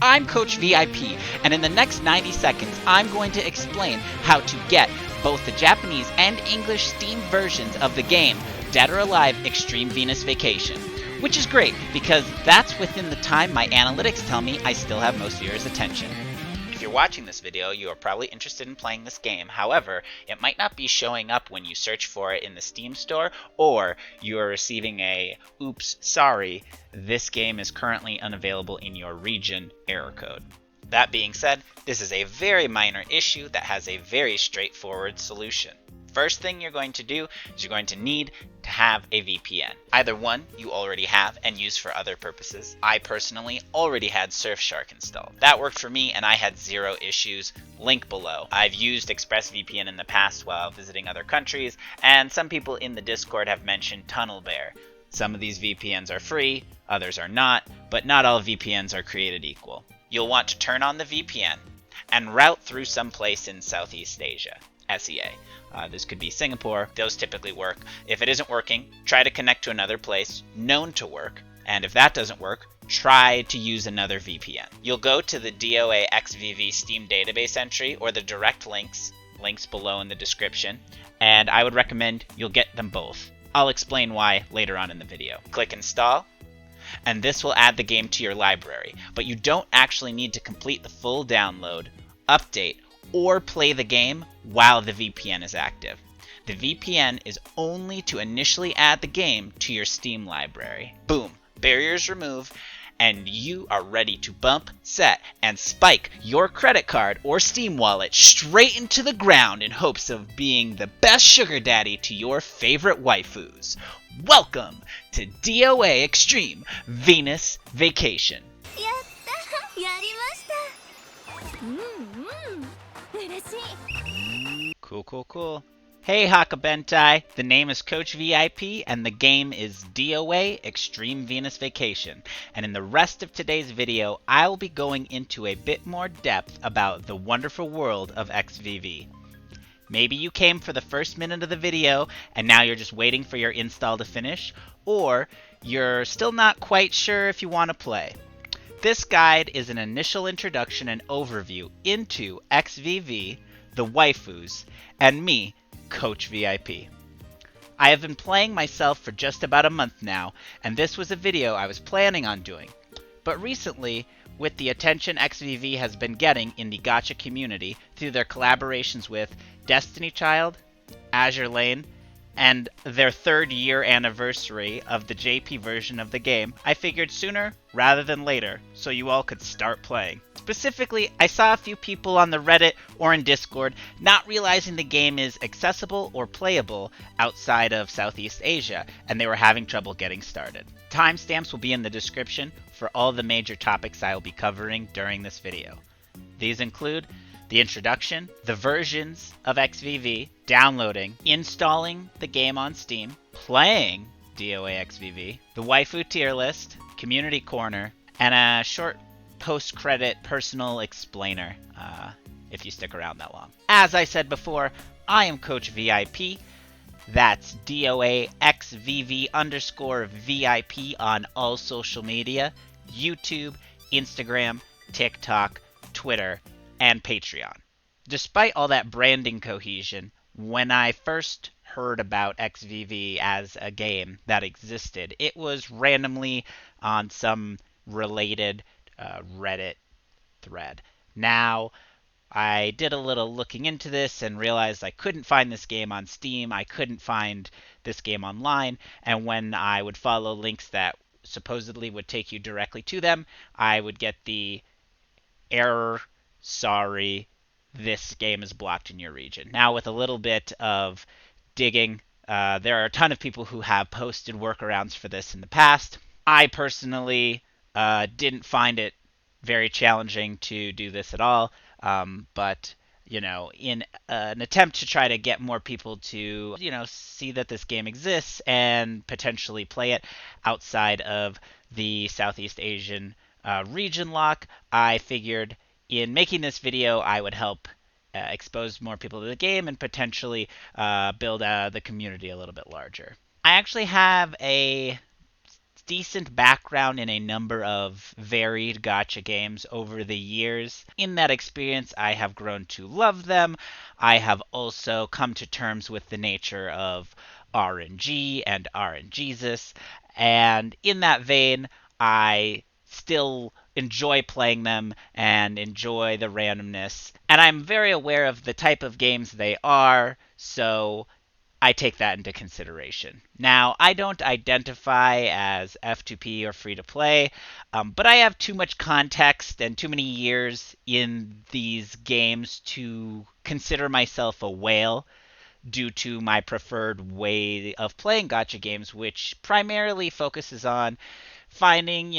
I'm Coach VIP, and in the next 90 seconds, I'm going to explain how to get both the Japanese and English Steam versions of the game Dead or Alive Extreme Venus Vacation. Which is great, because that's within the time my analytics tell me I still have most viewers' attention. If you're watching this video, you are probably interested in playing this game. However, it might not be showing up when you search for it in the Steam store, or you are receiving a "oops, sorry, this game is currently unavailable in your region" error code. That being said, this is a very minor issue that has a very straightforward solution. First thing you're going to do is you're going to need to have a VPN. Either one you already have and use for other purposes. I personally already had Surfshark installed. That worked for me and I had zero issues. Link below. I've used ExpressVPN in the past while visiting other countries, and some people in the Discord have mentioned TunnelBear. Some of these VPNs are free, others are not, but not all VPNs are created equal. You'll want to turn on the VPN and route through some place in Southeast Asia, SEA. This could be Singapore. Those typically work. If it isn't working, try to connect to another place known to work. And if that doesn't work, try to use another VPN. You'll go to the DOAXVV Steam database entry or the direct links below in the description. And I would recommend you'll get them both. I'll explain why later on in the video. Click install. And this will add the game to your library. But you don't actually need to complete the full download, update, or play the game while the VPN is active. The VPN is only to initially add the game to your Steam library. Boom, barriers removed, and you are ready to bump, set, and spike your credit card or Steam wallet straight into the ground in hopes of being the best sugar daddy to your favorite waifus. Welcome to DOA Extreme Venus Vacation. Cool. Hey Hakabentai, the name is CoachVIP and the game is DOA Extreme Venus Vacation. And in the rest of today's video, I will be going into a bit more depth about the wonderful world of XVV. Maybe you came for the first minute of the video and now you're just waiting for your install to finish, or you're still not quite sure if you want to play. This guide is an initial introduction and overview into XVV, the waifus, and me, Coach VIP. I have been playing myself for just about a month now, and this was a video I was planning on doing. But recently, with the attention XVV has been getting in the Gacha community through their collaborations with Destiny Child, Azur Lane, and their 3rd year anniversary of the JP version of the game, I figured sooner rather than later so you all could start playing. Specifically, I saw a few people on the Reddit or in Discord not realizing the game is accessible or playable outside of Southeast Asia, and they were having trouble getting started. Timestamps will be in the description for all the major topics I will be covering during this video. These include the introduction, the versions of XVV, downloading, installing the game on Steam, playing DOAXVV, the waifu tier list, community corner, and a short post-credit personal explainer, if you stick around that long. As I said before, I am Coach VIP. That's DOAXVV_VIP on all social media, YouTube, Instagram, TikTok, Twitter, and Patreon. Despite all that branding cohesion, when I first heard about XVV as a game that existed, it was randomly on some related Reddit thread. Now, I did a little looking into this and realized I couldn't find this game on Steam, I couldn't find this game online, and when I would follow links that supposedly would take you directly to them, I would get the error, sorry, this game is blocked in your region. Now, with a little bit of digging, there are a ton of people who have posted workarounds for this in the past. I personally didn't find it very challenging to do this at all, but in an attempt to try to get more people to see that this game exists and potentially play it outside of the Southeast Asian region lock, I figured in making this video I would help expose more people to the game and potentially build the community a little bit larger. I actually have a decent background in a number of varied gacha games over the years. In that experience, I have grown to love them. I have also come to terms with the nature of RNG and RNGesus, and in that vein, I still enjoy playing them and enjoy the randomness. And I'm very aware of the type of games they are, so I take that into consideration. Now, I don't identify as F2P or free to play, but I have too much context and too many years in these games to consider myself a whale due to my preferred way of playing gacha games, which primarily focuses on finding,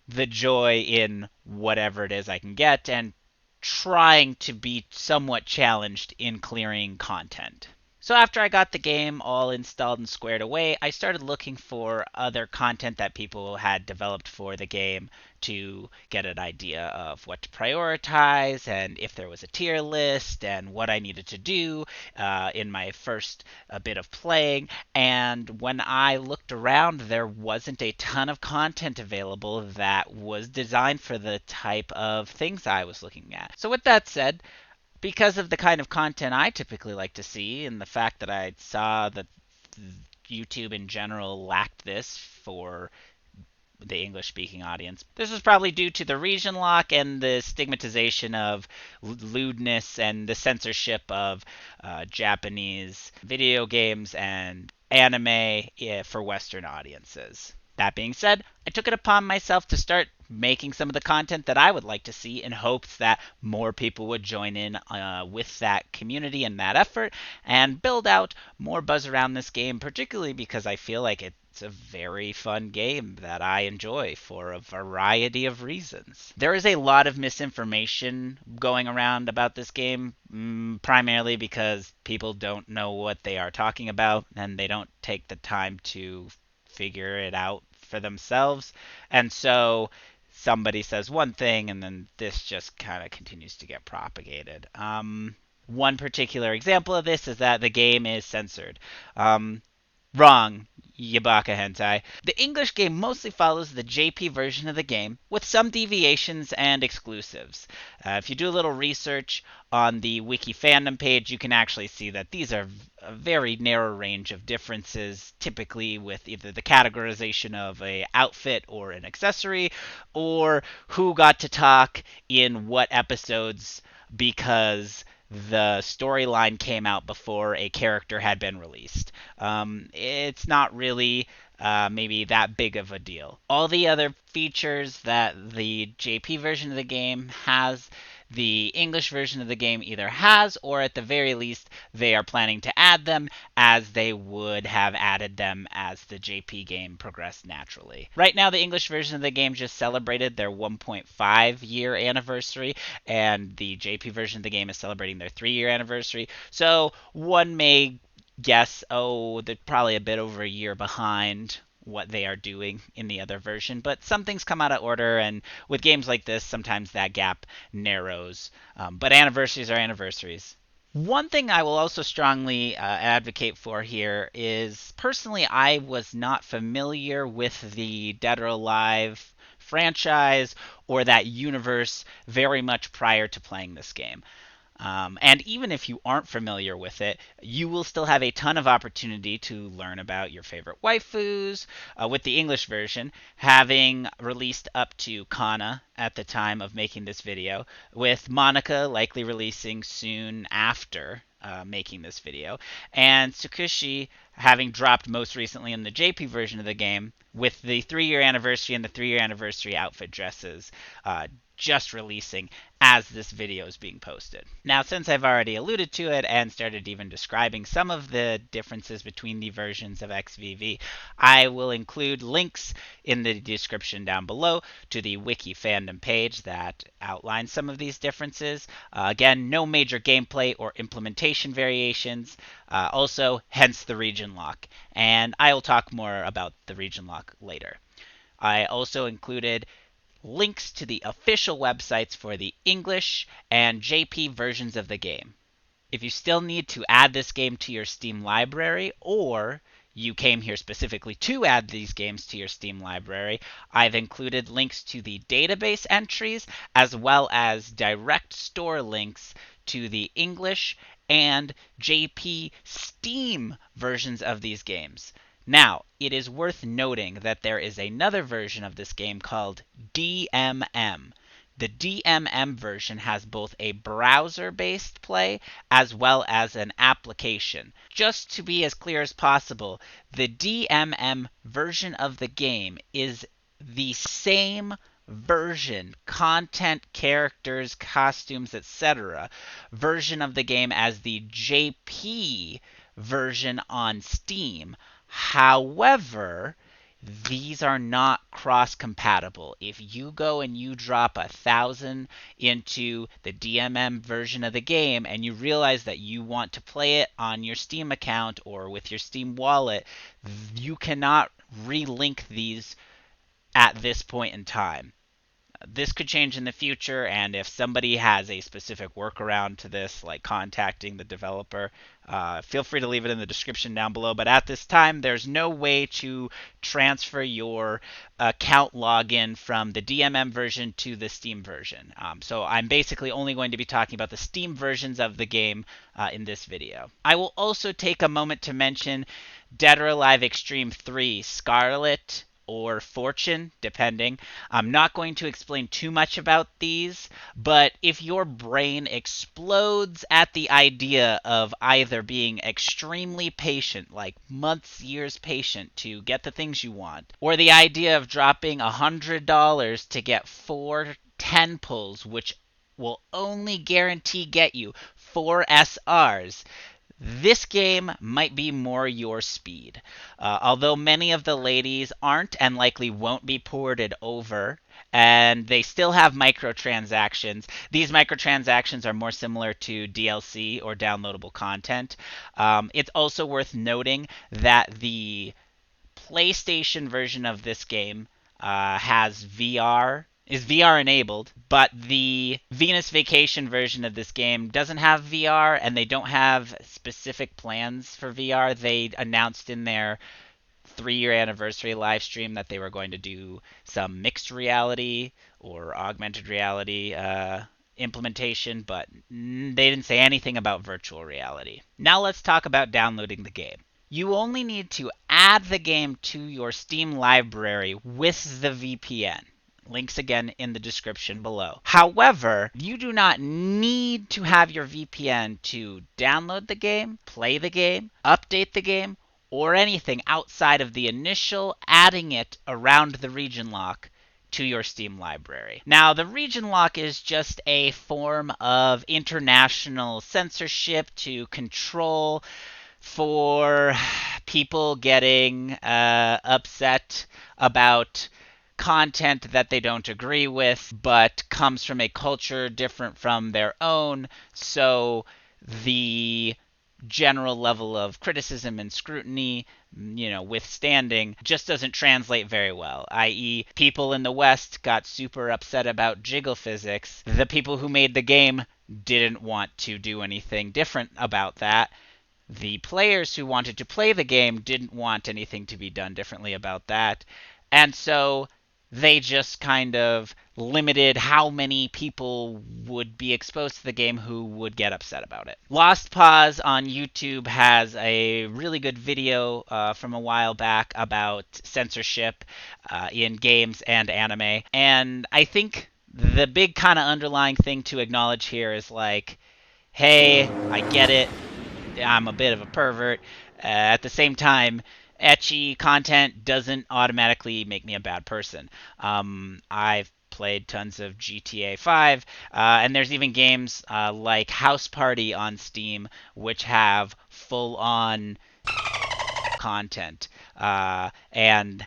the joy in whatever it is I can get and trying to be somewhat challenged in clearing content. So after I got the game all installed and squared away, I started looking for other content that people had developed for the game to get an idea of what to prioritize and if there was a tier list and what I needed to do in my first bit of playing. And when I looked around, there wasn't a ton of content available that was designed for the type of things I was looking at. So with that said, because of the kind of content I typically like to see and the fact that I saw that YouTube in general lacked this for the English speaking audience. This was probably due to the region lock and the stigmatization of lewdness and the censorship of Japanese video games and anime for Western audiences. That being said, I took it upon myself to start making some of the content that I would like to see in hopes that more people would join in with that community and that effort and build out more buzz around this game, particularly because I feel like it's a very fun game that I enjoy for a variety of reasons. There is a lot of misinformation going around about this game, primarily because people don't know what they are talking about and they don't take the time to figure it out for themselves. And so somebody says one thing and then this just kind of continues to get propagated. One particular example of this is that the game is censored. Wrong, Yabaka Hentai. The English game mostly follows the JP version of the game, with some deviations and exclusives. If you do a little research on the wiki fandom page, you can actually see that these are a very narrow range of differences, typically with either the categorization of a outfit or an accessory, or who got to talk in what episodes because the storyline came out before a character had been released. It's not really maybe that big of a deal. All the other features that the JP version of the game has, the English version of the game either has, or at the very least, they are planning to add them as they would have added them as the JP game progressed naturally. Right now, the English version of the game just celebrated their 1.5 year anniversary, and the JP version of the game is celebrating their 3-year anniversary. So one may guess, they're probably a bit over a year behind what they are doing in the other version, but some things come out of order, and with games like this, sometimes that gap narrows. But anniversaries are anniversaries. One thing I will also strongly advocate for here is, personally, I was not familiar with the Dead or Alive franchise or that universe very much prior to playing this game. And even if you aren't familiar with it, you will still have a ton of opportunity to learn about your favorite waifus. With the English version, having released up to Kana at the time of making this video, with Monica likely releasing soon after making this video, and Tsukushi having dropped most recently in the JP version of the game, with the 3-year anniversary and the 3-year anniversary outfit dresses just releasing as this video is being posted. Now, since I've already alluded to it and started even describing some of the differences between the versions of XVV, I will include links in the description down below to the wiki fandom page that outlines some of these differences. Again, no major gameplay or implementation variations. Also, hence the region lock. And I will talk more about the region lock later. I also included links to the official websites for the English and JP versions of the game. If you still need to add this game to your Steam library, or you came here specifically to add these games to your Steam library, I've included links to the database entries as well as direct store links to the English and JP Steam versions of these games. Now, it is worth noting that there is another version of this game called DMM. The DMM version has both a browser-based play as well as an application. Just to be as clear as possible, the DMM version of the game is the same version, content, characters, costumes, etc., version of the game as the JP version on Steam. However, these are not cross-compatible. If you go and you drop 1,000 into the DMM version of the game and you realize that you want to play it on your Steam account or with your Steam wallet, you cannot relink these at this point in time. This could change in the future, and if somebody has a specific workaround to this, like contacting the developer, feel free to leave it in the description down below. But at this time, there's no way to transfer your account login from the DMM version to the Steam version. So I'm basically only going to be talking about the Steam versions of the game in this video. I will also take a moment to mention Dead or Alive Extreme 3 Scarlet or Fortune, depending. I'm not going to explain too much about these, but if your brain explodes at the idea of either being extremely patient, like months, years patient to get the things you want, or the idea of dropping $100 to get 4 10 pulls, which will only guarantee get you 4 SRs, this game might be more your speed. Although many of the ladies aren't and likely won't be ported over, and they still have microtransactions. These microtransactions are more similar to DLC or downloadable content. It's also worth noting that the PlayStation version of this game has is VR enabled, but the Venus Vacation version of this game doesn't have VR, and they don't have specific plans for VR. They announced in their 3-year anniversary live stream that they were going to do some mixed reality or augmented reality implementation, but they didn't say anything about virtual reality. Now let's talk about downloading the game. You only need to add the game to your Steam library with the VPN. Links again in the description below. However, you do not need to have your VPN to download the game, play the game, update the game, or anything outside of the initial adding it around the region lock to your Steam library. Now, the region lock is just a form of international censorship to control for people getting upset about content that they don't agree with, but comes from a culture different from their own, so the general level of criticism and scrutiny, withstanding, just doesn't translate very well. I.e., people in the West got super upset about jiggle physics. The people who made the game didn't want to do anything different about that. The players who wanted to play the game didn't want anything to be done differently about that. And so they just kind of limited how many people would be exposed to the game who would get upset about it. Lost Pause on YouTube has a really good video from a while back about censorship in games and anime. And I think the big kind of underlying thing to acknowledge here is like, hey, I get it. I'm a bit of a pervert. At the same time, ecchi content doesn't automatically make me a bad person. I've played tons of GTA 5, and there's even games like House Party on Steam, which have full-on content. And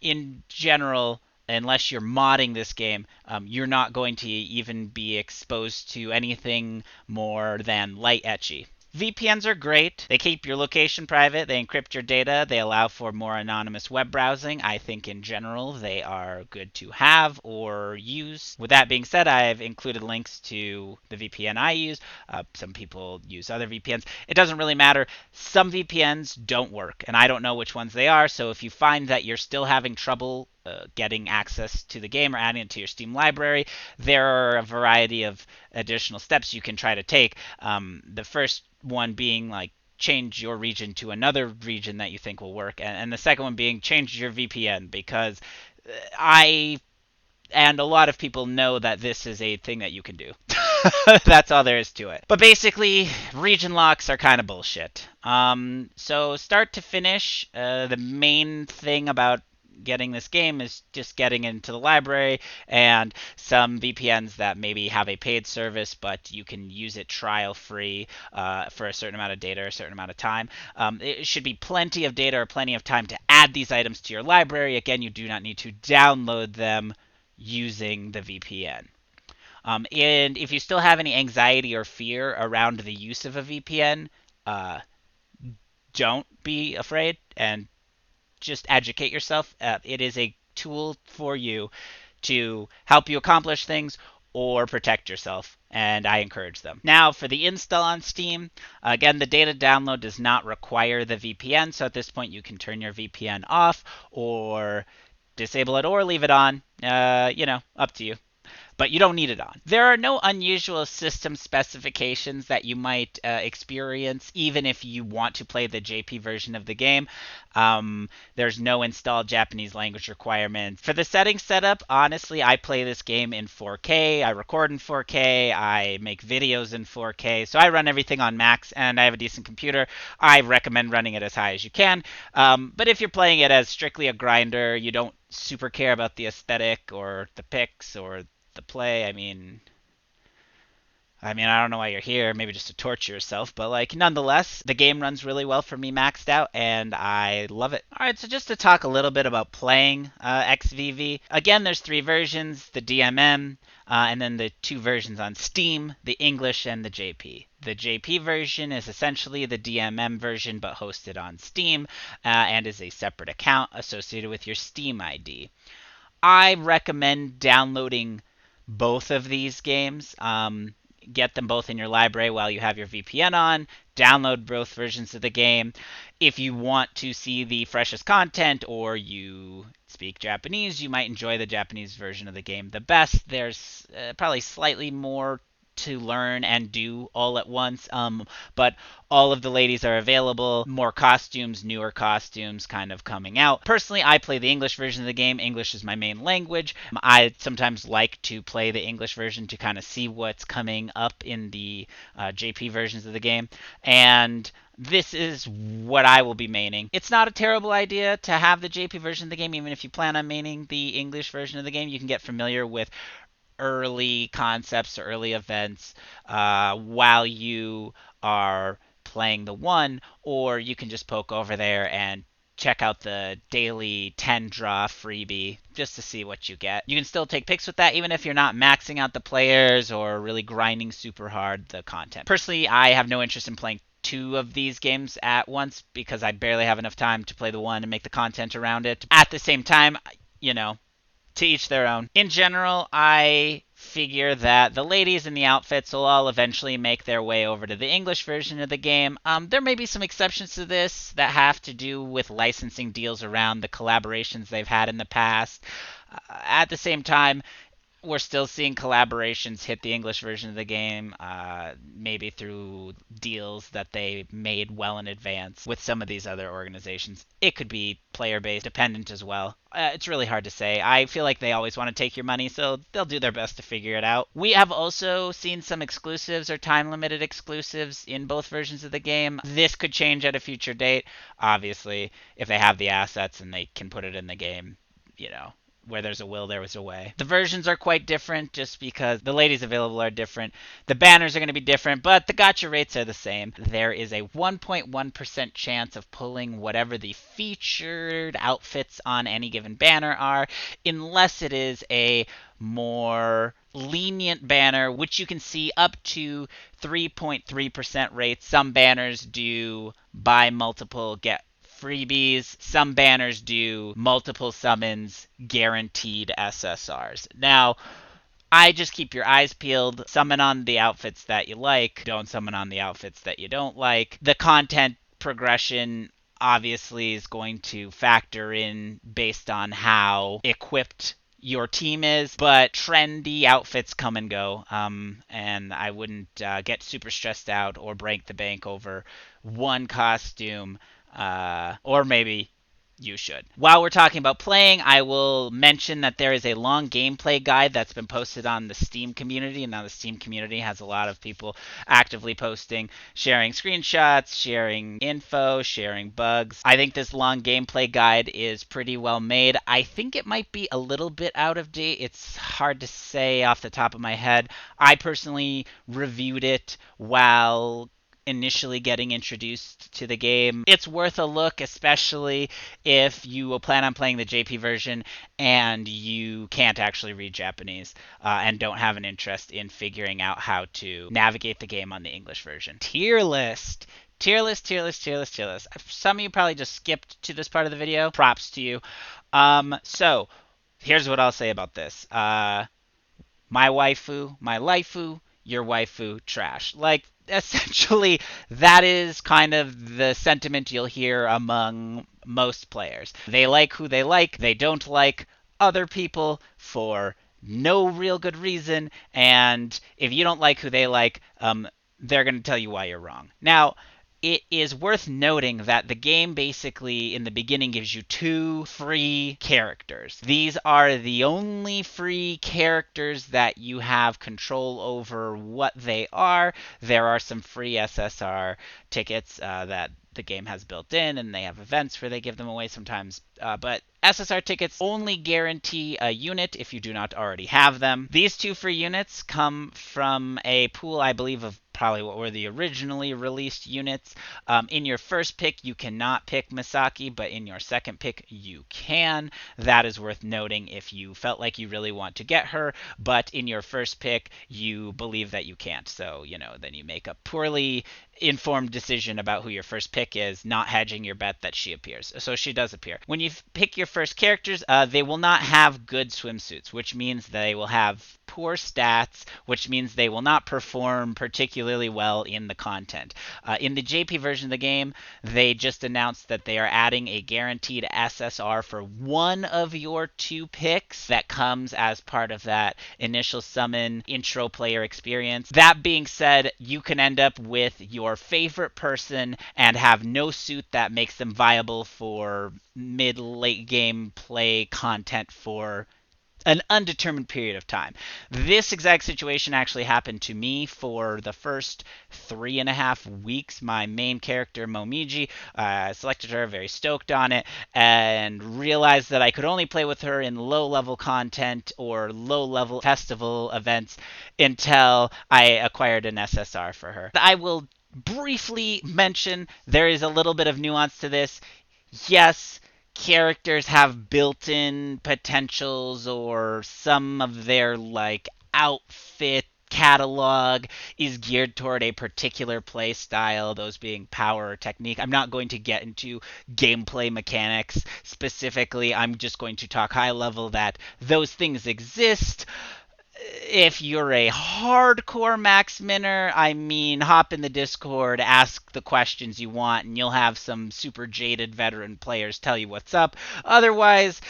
in general, unless you're modding this game, you're not going to even be exposed to anything more than light ecchi. VPNs are great. They keep your location private, they encrypt your data, they allow for more anonymous web browsing. I think in general they are good to have or use. With that being said, I've included links to the VPN I use. Some people use other VPNs. It doesn't really matter. Some VPNs don't work, and I don't know which ones they are, so if you find that you're still having trouble getting access to the game or adding it to your Steam library, there are a variety of additional steps you can try to take. The first one being like change your region to another region that you think will work, and the second one being change your VPN, because I and a lot of people know that this is a thing that you can do. That's all there is to it. But basically, region locks are kind of bullshit. So start to finish, the main thing about getting this game is just getting into the library, and some VPNs that maybe have a paid service, but you can use it trial free for a certain amount of data or a certain amount of time. It should be plenty of data or plenty of time to add these items to your library. Again, you do not need to download them using the VPN. And if you still have any anxiety or fear around the use of a VPN, don't be afraid and just educate yourself. It is a tool for you to help you accomplish things or protect yourself, and I encourage them. Now, for the install on Steam, again, the data download does not require the VPN, so at this point you can turn your VPN off or disable it or leave it on. Up to you. But you don't need it on. There are no unusual system specifications that you might experience, even if you want to play the JP version of the game. There's no installed Japanese language requirement. For the settings setup, honestly, I play this game in 4K. I record in 4K. I make videos in 4K. So I run everything on max, and I have a decent computer. I recommend running it as high as you can. But if you're playing it as strictly a grinder, you don't super care about the aesthetic or the pics or the play. I don't know why you're here, maybe just to torture yourself, but nonetheless, the game runs really well for me maxed out, and I love it. Alright, so just to talk a little bit about playing XVV. Again, there's 3 versions, the DMM, and then the 2 versions on Steam, the English and the JP. The JP version is essentially the DMM version, but hosted on Steam, and is a separate account associated with your Steam ID. I recommend downloading both of these games. Get them both in your library while you have your VPN on. Download both versions of the game. If you want to see the freshest content or you speak Japanese, you might enjoy the Japanese version of the game the best. There's probably slightly more to learn and do all at once, but all of the ladies are available. More costumes, newer costumes kind of coming out. Personally, I play the English version of the game. English is my main language. I sometimes like to play the English version to kind of see what's coming up in the JP versions of the game, and this is what I will be maining. It's not a terrible idea to have the JP version of the game, even if you plan on maining the English version of the game. You can get familiar with early concepts or early events while you are playing the one, or you can just poke over there and check out the daily 10 draw freebie just to see what you get. You can still take pics with that even if you're not maxing out the players or really grinding super hard the content. Personally, I have no interest in playing 2 of these games at once because I barely have enough time to play the one and make the content around it. At the same time, to each their own. In general, I figure that the ladies in the outfits will all eventually make their way over to the English version of the game. There may be some exceptions to this that have to do with licensing deals around the collaborations they've had in the past. At the same time, we're still seeing collaborations hit the English version of the game, maybe through deals that they made well in advance with some of these other organizations. It could be player-based, dependent as well. It's really hard to say. I feel like they always want to take your money, so they'll do their best to figure it out. We have also seen some exclusives or time-limited exclusives in both versions of the game. This could change at a future date, obviously, if they have the assets and they can put it in the game, where there's a will, there was a way. The versions are quite different just because the ladies available are different. The banners are going to be different, but the gacha rates are the same. There is a 1.1% chance of pulling whatever the featured outfits on any given banner are, unless it is a more lenient banner, which you can see up to 3.3% rates. Some banners do buy multiple, get freebies. Some banners do multiple summons, guaranteed SSRs. Now, I just keep your eyes peeled. Summon on the outfits that you like. Don't summon on the outfits that you don't like. The content progression obviously is going to factor in based on how equipped your team is, but trendy outfits come and go, and I wouldn't get super stressed out or break the bank over one costume, or maybe you should. While we're talking about playing, I will mention that there is a long gameplay guide that's been posted on the Steam community, and now the Steam community has a lot of people actively posting, sharing screenshots, sharing info, sharing bugs. I think this long gameplay guide is pretty well made. I think it might be a little bit out of date. It's hard to say off the top of my head. I personally reviewed it while initially getting introduced to the game. It's worth a look, especially if you will plan on playing the JP version and you can't actually read Japanese and don't have an interest in figuring out how to navigate the game on the English version. Tier list. Tier list, tier list, tier list, tier list. Some of you probably just skipped to this part of the video. Props to you. So, here's what I'll say about this. My waifu, my laifu, your waifu, trash. Like, essentially, that is kind of the sentiment you'll hear among most players. They like who they like, they don't like other people for no real good reason, and if you don't like who they like, they're going to tell you why you're wrong. Now, it is worth noting that the game basically in the beginning gives you 2 free characters. These are the only free characters that you have control over what they are. There are some free SSR tickets that the game has built in, and they have events where they give them away sometimes. But SSR tickets only guarantee a unit if you do not already have them. These 2 free units come from a pool, I believe, of probably what were the originally released units. In your first pick, you cannot pick Misaki, but in your second pick, you can. That is worth noting if you felt like you really want to get her, but in your first pick, you believe that you can't. So, then you make a poorly informed decision about who your first pick is, not hedging your bet that she appears. So she does appear. When you pick your first characters, they will not have good swimsuits, which means they will have poor stats, which means they will not perform particularly well in the content. In the JP version of the game, they just announced that they are adding a guaranteed SSR for one of your 2 picks that comes as part of that initial summon intro player experience. That being said, you can end up with your favorite person and have no suit that makes them viable for mid-late game play content for an undetermined period of time. This exact situation actually happened to me for the first 3.5 weeks. My main character, Momiji, selected her, very stoked on it, and realized that I could only play with her in low-level content or low-level festival events until I acquired an SSR for her. I will briefly mention there is a little bit of nuance to this. Yes, characters have built-in potentials, or some of their outfit catalog is geared toward a particular play style, those being power or technique. I'm not going to get into gameplay mechanics specifically. I'm just going to talk high level that those things exist. If you're a hardcore max minner, hop in the Discord, ask the questions you want, and you'll have some super jaded veteran players tell you what's up. Otherwise,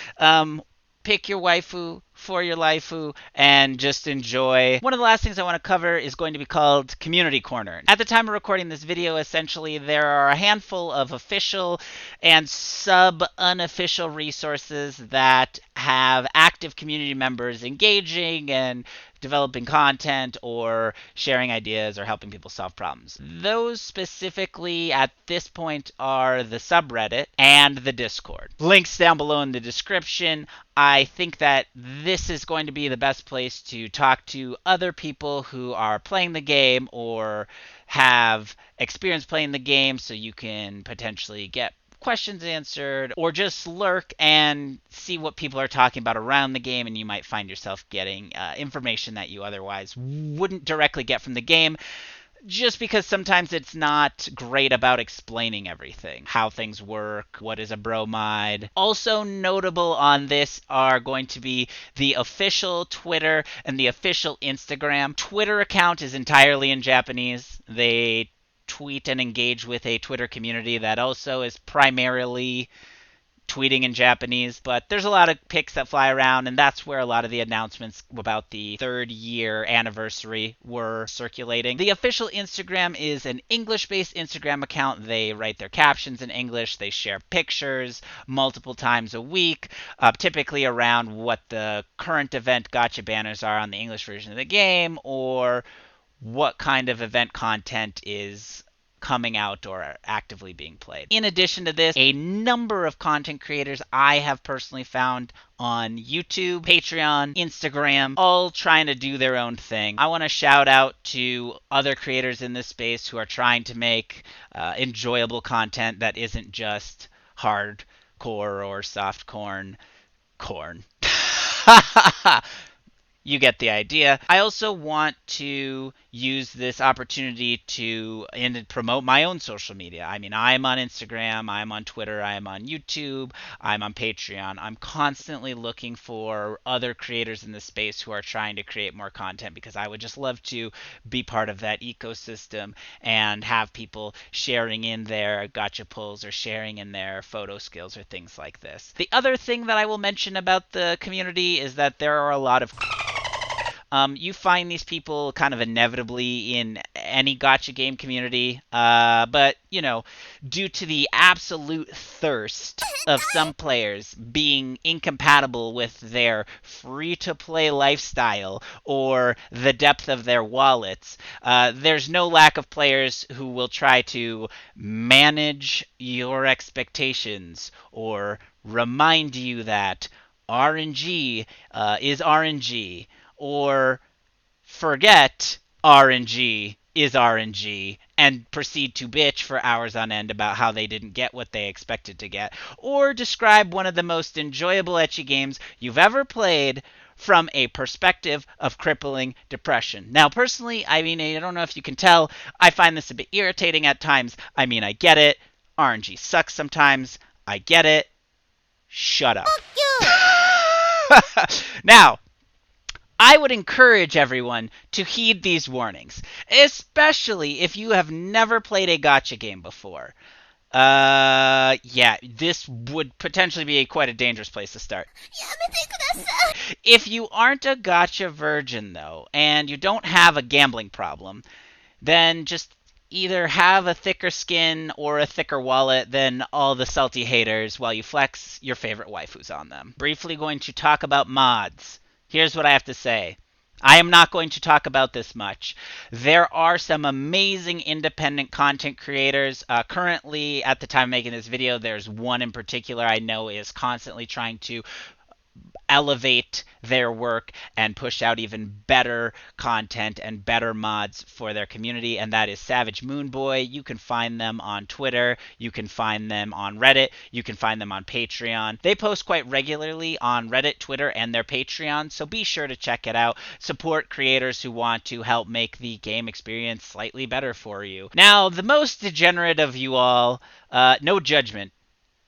pick your waifu for your laifu and just enjoy. One of the last things I want to cover is going to be called Community Corner. At the time of recording this video, essentially, there are a handful of official and sub-unofficial resources that have active community members engaging and developing content or sharing ideas or helping people solve problems. Those specifically at this point are the subreddit and the Discord. Links down below in the description. I think that this is going to be the best place to talk to other people who are playing the game or have experience playing the game, so you can potentially get questions answered or just lurk and see what people are talking about around the game, and you might find yourself getting information that you otherwise wouldn't directly get from the game, just because sometimes it's not great about explaining everything, how things work, what is a bromide. Also notable on this are going to be the official Twitter and the official Instagram. Twitter account is entirely in Japanese. They tweet and engage with a Twitter community that also is primarily tweeting in Japanese, but there's a lot of pics that fly around, and that's where a lot of the announcements about the 3rd-year anniversary were circulating. The official Instagram is an English-based Instagram account. They write their captions in English. They share pictures multiple times a week, typically around what the current event gacha banners are on the English version of the game, or what kind of event content is coming out or actively being played. In addition to this, a number of content creators I have personally found on YouTube, Patreon, Instagram, all trying to do their own thing. I want to shout out to other creators in this space who are trying to make enjoyable content that isn't just hardcore or softcore corn. You get the idea. I also want to use this opportunity to promote my own social media. I mean, I'm on Instagram, I'm on Twitter, I'm on YouTube, I'm on Patreon. I'm constantly looking for other creators in the space who are trying to create more content, because I would just love to be part of that ecosystem and have people sharing in their gacha pulls or sharing in their photo skills or things like this. The other thing that I will mention about the community is that there are a lot of you find these people kind of inevitably in any gacha game community, but, you know, due to the absolute thirst of some players being incompatible with their free-to-play lifestyle or the depth of their wallets, there's no lack of players who will try to manage your expectations or remind you that RNG is RNG, or forget RNG is RNG and proceed to bitch for hours on end about how they didn't get what they expected to get, or describe one of the most enjoyable ecchi games you've ever played from a perspective of crippling depression. Now, personally, I mean, I don't know if you can tell, I find this a bit irritating at times. I mean, I get it. RNG sucks sometimes. I get it. Shut up. Now, I would encourage everyone to heed these warnings, especially if you have never played a gacha game before. Yeah, this would potentially be quite a dangerous place to start. If you aren't a gacha virgin, though, and you don't have a gambling problem, then just either have a thicker skin or a thicker wallet than all the salty haters while you flex your favorite waifus on them. Briefly going to talk about mods. Here's what I have to say. I am not going to talk about this much. There are some amazing independent content creators. Currently, at the time of making this video, there's one in particular I know is constantly trying to elevate their work and push out even better content and better mods for their community, and that is Savage Moonboy. You can find them on Twitter, you can find them on Reddit, you can find them on Patreon. They post quite regularly on Reddit, Twitter, and their Patreon, so be sure to check it out. Support creators who want to help make the game experience slightly better for you. Now, the most degenerate of you all, no judgment,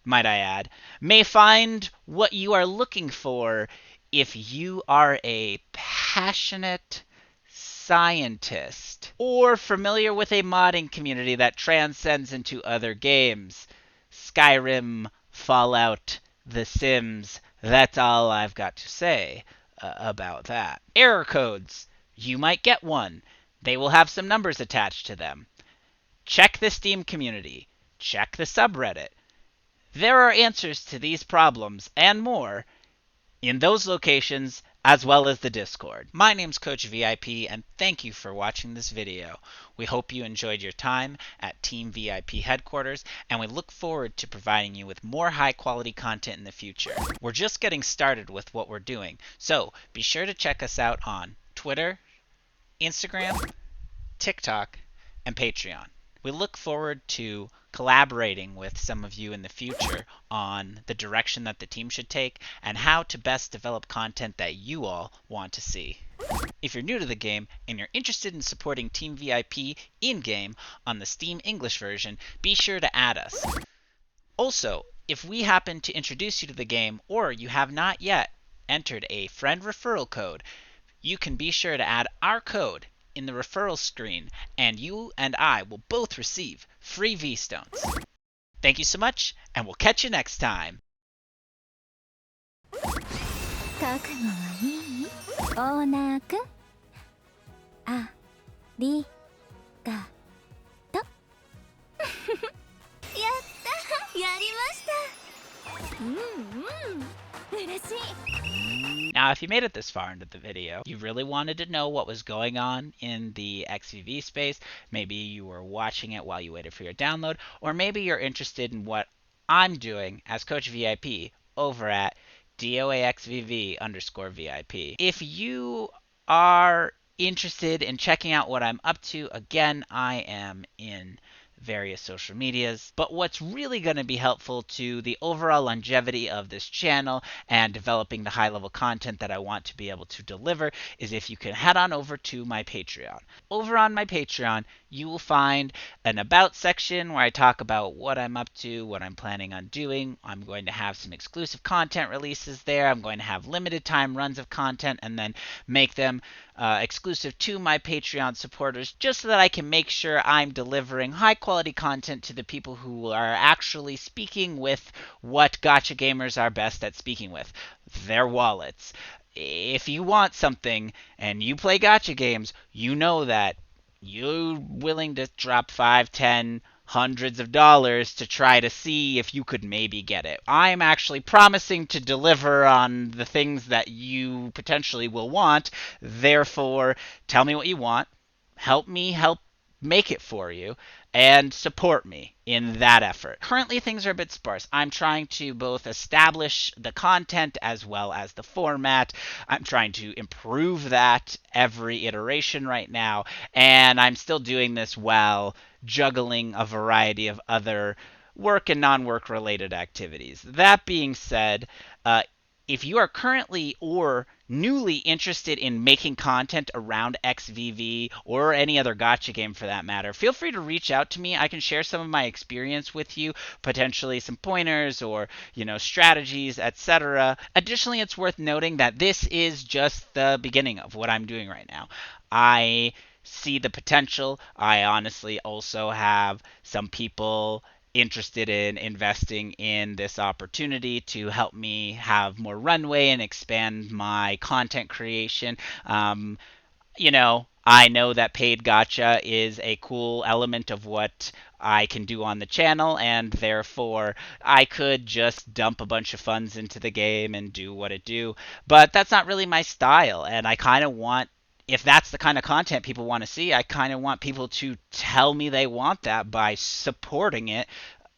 might I add, may find what you are looking for if you are a passionate scientist or familiar with a modding community that transcends into other games. Skyrim, Fallout, The Sims, that's all I've got to say about that. Error codes. You might get one. They will have some numbers attached to them. Check the Steam community. Check the subreddit. There are answers to these problems and more in those locations as well as the Discord. My name's CoachVIP, and thank you for watching this video. We hope you enjoyed your time at Team VIP headquarters, and we look forward to providing you with more high-quality content in the future. We're just getting started with what we're doing, so be sure to check us out on Twitter, Instagram, TikTok, and Patreon. We look forward to collaborating with some of you in the future on the direction that the team should take and how to best develop content that you all want to see. If you're new to the game and you're interested in supporting Team VIP in-game on the Steam English version, be sure to add us. Also, if we happen to introduce you to the game or you have not yet entered a friend referral code, you can be sure to add our code in the referral screen, and you and I will both receive free V-Stones. Thank you so much, and we'll catch you next time. 覚悟はいい？オーナーくん、ありがと。やった、やりました。嬉しい。 Now, if you made it this far into the video, you really wanted to know what was going on in the XVV space, maybe you were watching it while you waited for your download, or maybe you're interested in what I'm doing as Coach VIP over at DOAXVV_VIP. If you are interested in checking out what I'm up to, again, I am in various social medias, but what's really going to be helpful to the overall longevity of this channel and developing the high level content that I want to be able to deliver is if you can head on over to my Patreon. Over on my Patreon, you will find an about section where I talk about what I'm up to, what I'm planning on doing. I'm going to have some exclusive content releases there. I'm going to have limited time runs of content and then make them exclusive to my Patreon supporters, just so that I can make sure I'm delivering high quality content to the people who are actually speaking with what gacha gamers are best at speaking with, their wallets. If you want something and you play gacha games, you know that you're willing to drop 5, 10, hundreds of dollars to try to see if you could maybe get it. I'm actually promising to deliver on the things that you potentially will want. Therefore, tell me what you want. Help me help make it for you, and support me in that effort. Currently, things are a bit sparse. I'm trying to both establish the content as well as the format. I'm trying to improve that every iteration right now, and I'm still doing this while juggling a variety of other work and non-work related activities. That being said, if you are currently or newly interested in making content around XVV or any other gacha game for that matter, feel free to reach out to me. I can share some of my experience with you, potentially some pointers or, strategies, etc. Additionally, it's worth noting that this is just the beginning of what I'm doing right now. I see the potential. I honestly also have some people interested in investing in this opportunity to help me have more runway and expand my content creation. I know that paid gacha is a cool element of what I can do on the channel, and therefore I could just dump a bunch of funds into the game and do what it do, but that's not really my style, and I kind of want, if that's the kind of content people want to see, I kind of want people to tell me they want that by supporting it,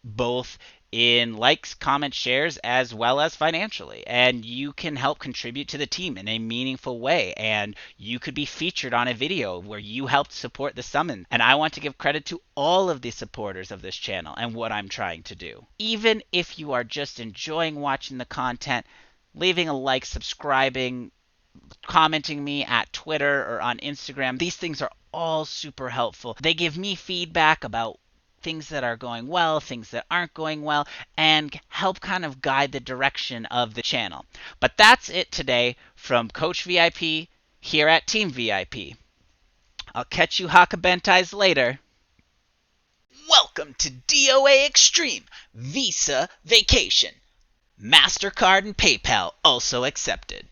both in likes, comments, shares, as well as financially. And you can help contribute to the team in a meaningful way. And you could be featured on a video where you helped support the summon. And I want to give credit to all of the supporters of this channel and what I'm trying to do. Even if you are just enjoying watching the content, leaving a like, subscribing, commenting me at Twitter or on Instagram, these things are all super helpful. They give me feedback about things that are going well, things that aren't going well, and help kind of guide the direction of the channel. But that's it today from Coach VIP here at Team VIP. I'll catch you Hakabentais later. Welcome to DOA Xtreme Visa Vacation. MasterCard and PayPal also accepted.